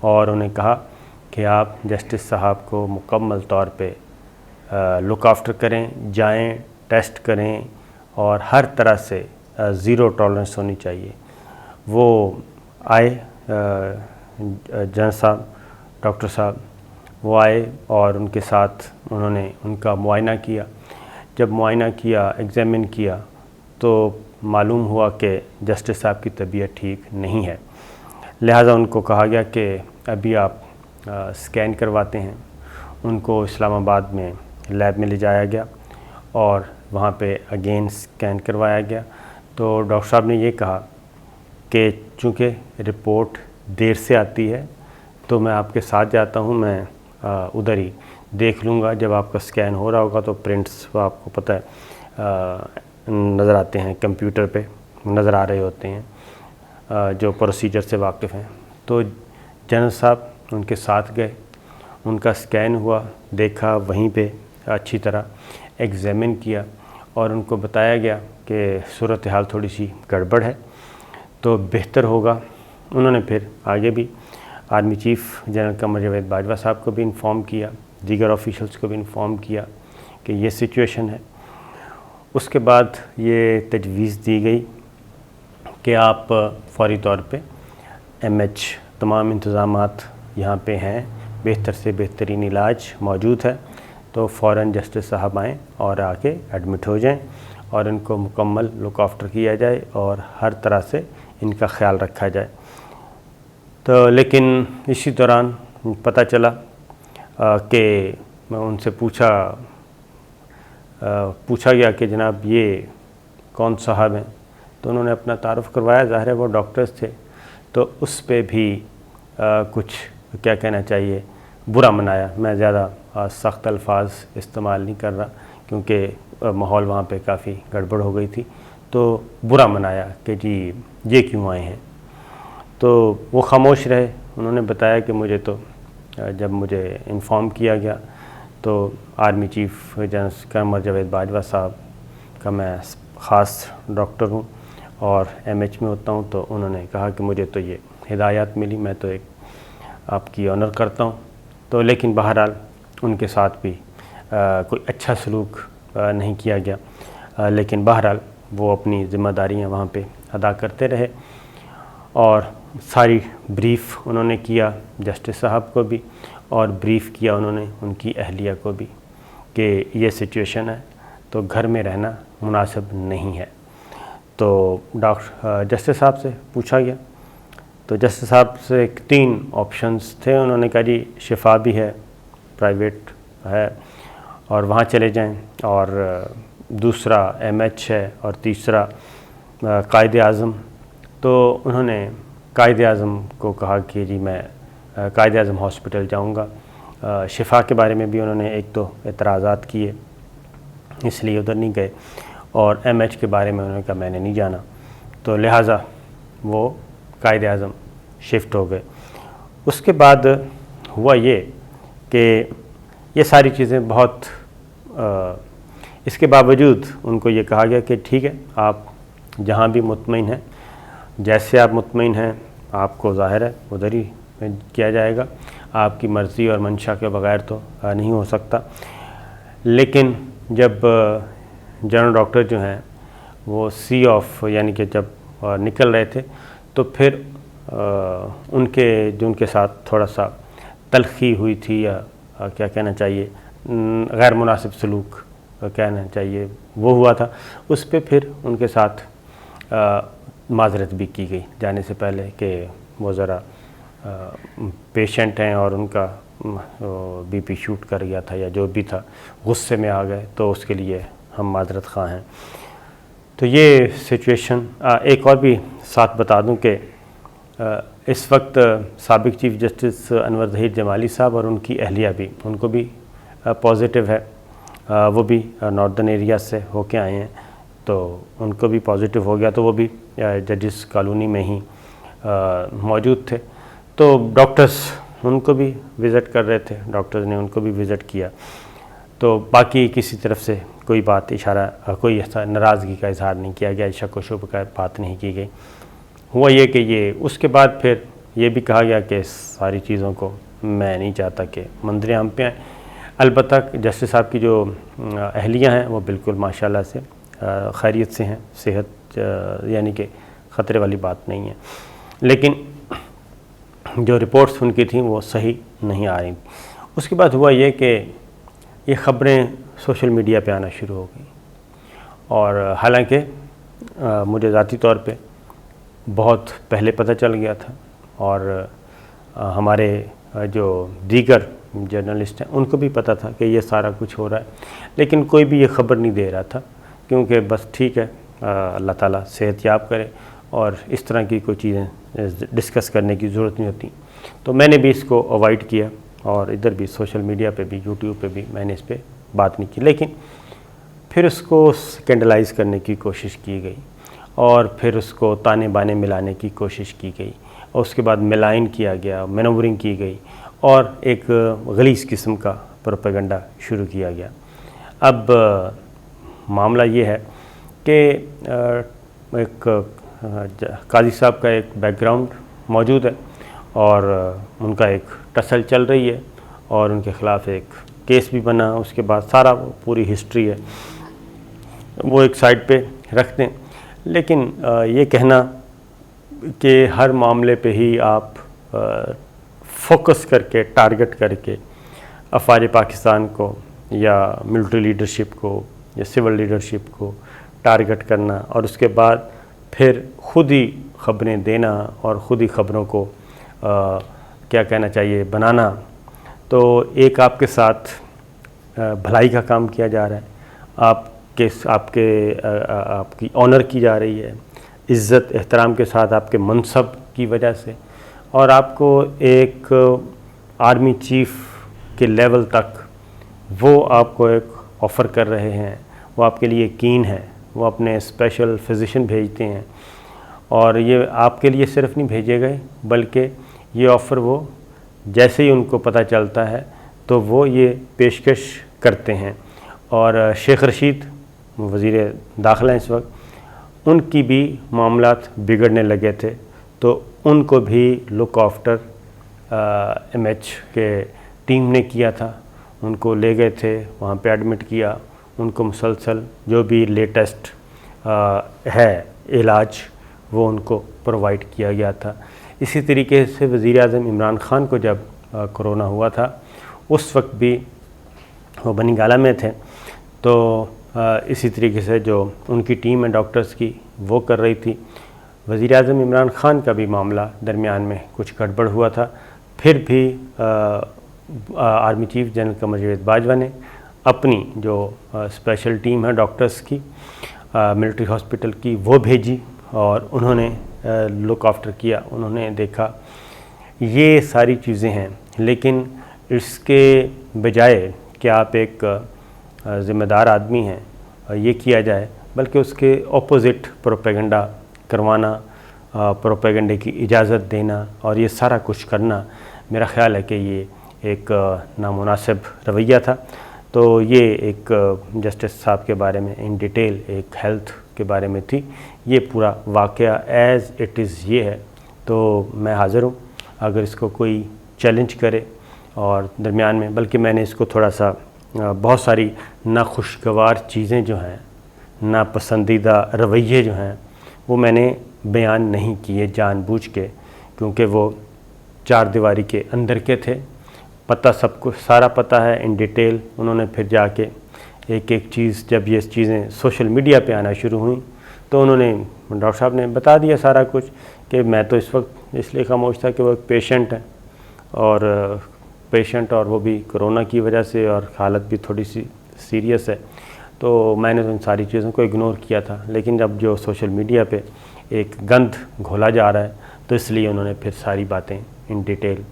اور انہیں کہا کہ آپ جسٹس صاحب کو مکمل طور پہ لک آفٹر کریں، جائیں، ٹیسٹ کریں اور ہر طرح سے زیرو ٹالرنس ہونی چاہیے۔ وہ آئے جن صاحب، ڈاکٹر صاحب وہ آئے اور ان کے ساتھ انہوں نے ان کا معائنہ کیا۔ جب معائنہ کیا، ایگزامن کیا، تو معلوم ہوا کہ جسٹس صاحب کی طبیعت ٹھیک نہیں ہے، لہٰذا ان کو کہا گیا کہ ابھی آپ اسکین کرواتے ہیں۔ ان کو اسلام آباد میں لیب میں لے جایا گیا اور وہاں پہ اگین اسکین کروایا گیا۔ تو ڈاکٹر صاحب نے یہ کہا کہ چونکہ رپورٹ دیر سے آتی ہے تو میں آپ کے ساتھ جاتا ہوں، میں ادھر ہی دیکھ لوں گا، جب آپ کا اسکین ہو رہا ہوگا تو پرنٹس آپ کو پتہ ہے نظر آتے ہیں، کمپیوٹر پہ نظر آ رہے ہوتے ہیں جو پروسیجر سے واقف ہیں۔ تو جنرل صاحب ان کے ساتھ گئے، ان کا اسکین ہوا، دیکھا وہیں پہ اچھی طرح ایگزامن کیا اور ان کو بتایا گیا کہ صورتحال تھوڑی سی گڑبڑ ہے تو بہتر ہوگا۔ انہوں نے پھر آگے بھی army chief general Qamar Javed Bajwa صاحب کو بھی انفارم کیا، دیگر آفیشلز کو بھی انفارم کیا کہ یہ سچویشن ہے۔ اس کے بعد یہ تجویز دی گئی کہ آپ فوری طور پہ MH تمام انتظامات یہاں پہ ہیں، بہتر سے بہترین علاج موجود ہے، تو فوراً جسٹس صاحب آئیں اور آ کے ایڈمٹ ہو جائیں اور ان کو مکمل لک آفٹر کیا جائے اور ہر طرح سے ان کا خیال رکھا جائے۔ تو لیکن اسی دوران پتہ چلا کہ میں ان سے پوچھا گیا کہ جناب یہ کون صاحب ہیں، تو انہوں نے اپنا تعارف کروایا، ظاہر ہے وہ ڈاکٹرز تھے، تو اس پہ بھی کچھ کیا کہنا چاہیے برا منایا۔ میں زیادہ سخت الفاظ استعمال نہیں کر رہا کیونکہ ماحول وہاں پہ کافی گڑبڑ ہو گئی تھی، تو برا منایا کہ جی یہ کیوں آئے ہیں۔ تو وہ خاموش رہے۔ انہوں نے بتایا کہ مجھے تو جب مجھے انفارم کیا گیا تو army chief general Qamar Javed Bajwa صاحب کا میں خاص ڈاکٹر ہوں اور MH میں ہوتا ہوں، تو انہوں نے کہا کہ مجھے تو یہ ہدایات ملی، میں تو ایک آپ کی آنر کرتا ہوں۔ تو لیکن بہرحال ان کے ساتھ بھی کوئی اچھا سلوک نہیں کیا گیا، لیکن بہرحال وہ اپنی ذمہ داریاں وہاں پہ ادا کرتے رہے اور ساری بریف انہوں نے کیا جسٹس صاحب کو بھی اور بریف کیا انہوں نے ان کی اہلیہ کو بھی کہ یہ سچویشن ہے تو گھر میں رہنا مناسب نہیں ہے۔ تو جسٹس صاحب سے پوچھا گیا تو جسٹس صاحب سے 3 آپشنز تھے۔ انہوں نے کہا جی شفا بھی ہے، پرائیویٹ ہے اور وہاں چلے جائیں، اور دوسرا MH ہے اور تیسرا قائد اعظم۔ تو انہوں نے قائد اعظم کو کہا کہ جی میں قائد اعظم ہاسپٹل جاؤں گا۔ شفا کے بارے میں بھی انہوں نے ایک تو اعتراضات کیے، اس لیے ادھر نہیں گئے، اور MH کے بارے میں انہوں نے کہا میں نے نہیں جانا، تو لہٰذا وہ قائد اعظم شفٹ ہو گئے۔ اس کے بعد ہوا یہ کہ یہ ساری چیزیں بہت اس کے باوجود ان کو یہ کہا گیا کہ ٹھیک ہے، آپ جہاں بھی مطمئن ہیں، جیسے آپ مطمئن ہیں، آپ کو ظاہر ہے ادھر ہی کیا جائے گا، آپ کی مرضی اور منشا کے بغیر تو نہیں ہو سکتا۔ لیکن جب جنرل ڈاکٹر جو ہیں وہ سی آف یعنی کہ جب نکل رہے تھے تو پھر ان کے ساتھ تھوڑا سا تلخی ہوئی تھی، یا کیا کہنا چاہیے غیر مناسب سلوک کہنا چاہیے وہ ہوا تھا، اس پہ پھر ان کے ساتھ معذرت بھی کی گئی جانے سے پہلے کہ وہ ذرا پیشنٹ ہیں اور ان کا BP شوٹ کر گیا تھا یا جو بھی تھا، غصے میں آ گئے، تو اس کے لیے ہم معذرت خواہ ہیں۔ تو یہ سچویشن ایک اور بھی ساتھ بتا دوں کہ اس وقت سابق چیف جسٹس انور ظہیر جمالی صاحب اور ان کی اہلیہ بھی، ان کو بھی پازیٹیو ہے، وہ بھی ناردرن ایریا سے ہو کے آئے ہیں، تو ان کو بھی پازیٹیو ہو گیا، تو وہ بھی ججز کالونی میں ہی موجود تھے۔ تو ڈاکٹرز ان کو بھی وزٹ کر رہے تھے، ڈاکٹرز نے ان کو بھی وزٹ کیا، تو باقی کسی طرف سے کوئی بات کوئی ایسا ناراضگی کا اظہار نہیں کیا گیا، شک و شبہ کا بات نہیں کی گئی۔ ہوا یہ کہ اس کے بعد پھر یہ بھی کہا گیا کہ ساری چیزوں کو میں نہیں چاہتا کہ منظر عام پہ آئیں. البتہ جسٹس صاحب کی جو اہلیہ ہیں وہ بالکل ماشاءاللہ سے خیریت سے ہیں, صحت یعنی کہ خطرے والی بات نہیں ہے, لیکن جو رپورٹس ان کی تھیں وہ صحیح نہیں آ رہی. اس کے بعد ہوا یہ کہ یہ خبریں سوشل میڈیا پہ آنا شروع ہو گئیں, اور حالانکہ مجھے ذاتی طور پہ بہت پہلے پتہ چل گیا تھا, اور ہمارے جو دیگر جرنلسٹ ہیں ان کو بھی پتہ تھا کہ یہ سارا کچھ ہو رہا ہے, لیکن کوئی بھی یہ خبر نہیں دے رہا تھا, کیونکہ بس ٹھیک ہے اللہ تعالیٰ صحت یاب کرے, اور اس طرح کی کوئی چیزیں ڈسکس کرنے کی ضرورت نہیں ہوتی. تو میں نے بھی اس کو اوائڈ کیا, اور ادھر بھی سوشل میڈیا پہ بھی یوٹیوب پہ بھی میں نے اس پہ بات نہیں کی. لیکن پھر اس کو سکینڈلائز کرنے کی کوشش کی گئی, اور پھر اس کو تانے بانے ملانے کی کوشش کی گئی, اور اس کے بعد ملائن کیا گیا, مینورنگ کی گئی, اور ایک غلیظ قسم کا پروپیگنڈا شروع کیا گیا. اب معاملہ یہ ہے کہ ایک قاضی صاحب کا ایک بیک گراؤنڈ موجود ہے, اور ان کا ایک ٹسل چل رہی ہے, اور ان کے خلاف ایک کیس بھی بنا. اس کے بعد سارا پوری ہسٹری ہے وہ ایک سائڈ پہ رکھ دیں. لیکن یہ کہنا کہ ہر معاملے پہ ہی آپ فوکس کر کے ٹارگٹ کر کے افواج پاکستان کو یا ملٹری لیڈرشپ کو یا سول لیڈرشپ کو ٹارگٹ کرنا, اور اس کے بعد پھر خود ہی خبریں دینا اور خود ہی خبروں کو کیا کہنا چاہیے بنانا, تو ایک آپ کے ساتھ بھلائی کا کام کیا جا رہا ہے, آپ کی آنر کی جا رہی ہے, عزت احترام کے ساتھ آپ کے منصب کی وجہ سے, اور آپ کو ایک آرمی چیف کے لیول تک وہ آپ کو ایک آفر کر رہے ہیں, وہ آپ کے لیے کین ہے, وہ اپنے اسپیشل فزیشین بھیجتے ہیں, اور یہ آپ کے لیے صرف نہیں بھیجے گئے بلکہ یہ آفر وہ جیسے ہی ان کو پتہ چلتا ہے تو وہ یہ پیشکش کرتے ہیں. اور شیخ رشید وزیر داخلہ اس وقت, ان کی بھی معاملات بگڑنے لگے تھے, تو ان کو بھی لک آفٹر ایم ایچ کے ٹیم نے کیا تھا. ان کو لے گئے تھے, وہاں پہ ایڈمٹ کیا, ان کو مسلسل جو بھی لیٹسٹ ہے علاج وہ ان کو پرووائڈ کیا گیا تھا. اسی طریقے سے وزیر اعظم عمران خان کو جب کرونا ہوا تھا اس وقت بھی وہ بنی گالہ میں تھے, تو اسی طریقے سے جو ان کی ٹیم ہے ڈاکٹرز کی وہ کر رہی تھی. وزیر اعظم عمران خان کا بھی معاملہ درمیان میں کچھ گڑبڑ ہوا تھا, پھر بھی army chief general Qamar Javed Bajwa نے اپنی جو اسپیشل ٹیم ہے ڈاکٹرز کی ملٹری ہاسپٹل کی وہ بھیجی, اور انہوں نے لک آفٹر کیا, انہوں نے دیکھا. یہ ساری چیزیں ہیں, لیکن اس کے بجائے کہ آپ ایک ذمہ دار آدمی ہیں یہ کیا جائے, بلکہ اس کے اپوزٹ پروپیگنڈا کروانا, پروپیگنڈے کی اجازت دینا اور یہ سارا کچھ کرنا, میرا خیال ہے کہ یہ ایک نامناسب رویہ تھا. تو یہ ایک جسٹس صاحب کے بارے میں ان ڈیٹیل ایک ہیلتھ کے بارے میں تھی. یہ پورا واقعہ ایز اٹ از یہ ہے, تو میں حاضر ہوں اگر اس کو کوئی چیلنج کرے. اور درمیان میں بلکہ میں نے اس کو تھوڑا سا بہت ساری ناخوشگوار چیزیں جو ہیں, ناپسندیدہ رویے جو ہیں وہ میں نے بیان نہیں کیے جان بوجھ کے, کیونکہ وہ چار دیواری کے اندر کے تھے. پتہ سب کو سارا پتہ ہے ان ڈیٹیل. انہوں نے پھر جا کے ایک ایک چیز, جب یہ چیزیں سوشل میڈیا پہ آنا شروع ہوئیں تو انہوں نے ڈاکٹر صاحب نے بتا دیا سارا کچھ کہ میں تو اس وقت اس لیے خاموش تھا کہ وہ ایک پیشنٹ ہے, اور وہ بھی کرونا کی وجہ سے, اور حالت بھی تھوڑی سی سیریس ہے. تو میں نے ان ساری چیزوں کو اگنور کیا تھا, لیکن جب جو سوشل میڈیا پہ ایک گند گھولا جا رہا ہے تو اس لیے انہوں نے پھر ساری باتیں ان ڈیٹیل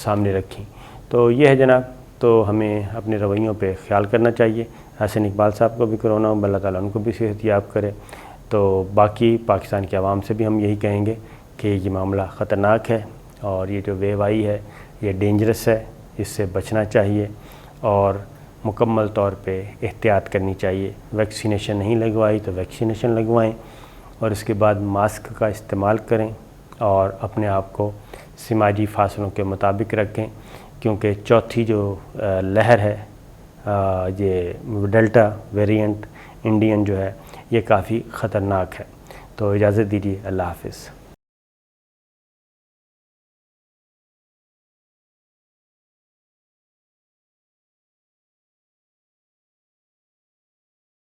سامنے رکھیں. تو یہ ہے جناب, تو ہمیں اپنے رویوں پہ خیال کرنا چاہیے. حسن اقبال صاحب کو بھی کرونا ہو, اللہ تعالیٰ ان کو بھی صحت یاب کرے. تو باقی پاکستان کے عوام سے بھی ہم یہی کہیں گے کہ یہ معاملہ خطرناک ہے, اور یہ جو ویو آئی ہے یہ ڈینجرس ہے, اس سے بچنا چاہیے اور مکمل طور پہ احتیاط کرنی چاہیے. ویکسینیشن نہیں لگوائی تو ویکسینیشن لگوائیں, اور اس کے بعد ماسک کا استعمال کریں اور اپنے آپ کو سماجی فاصلوں کے مطابق رکھیں، کیونکہ چوتھی جو لہر ہے یہ ڈیلٹا ویریئنٹ انڈین جو ہے یہ کافی خطرناک ہے۔ تو اجازت دیجیے، اللہ حافظ۔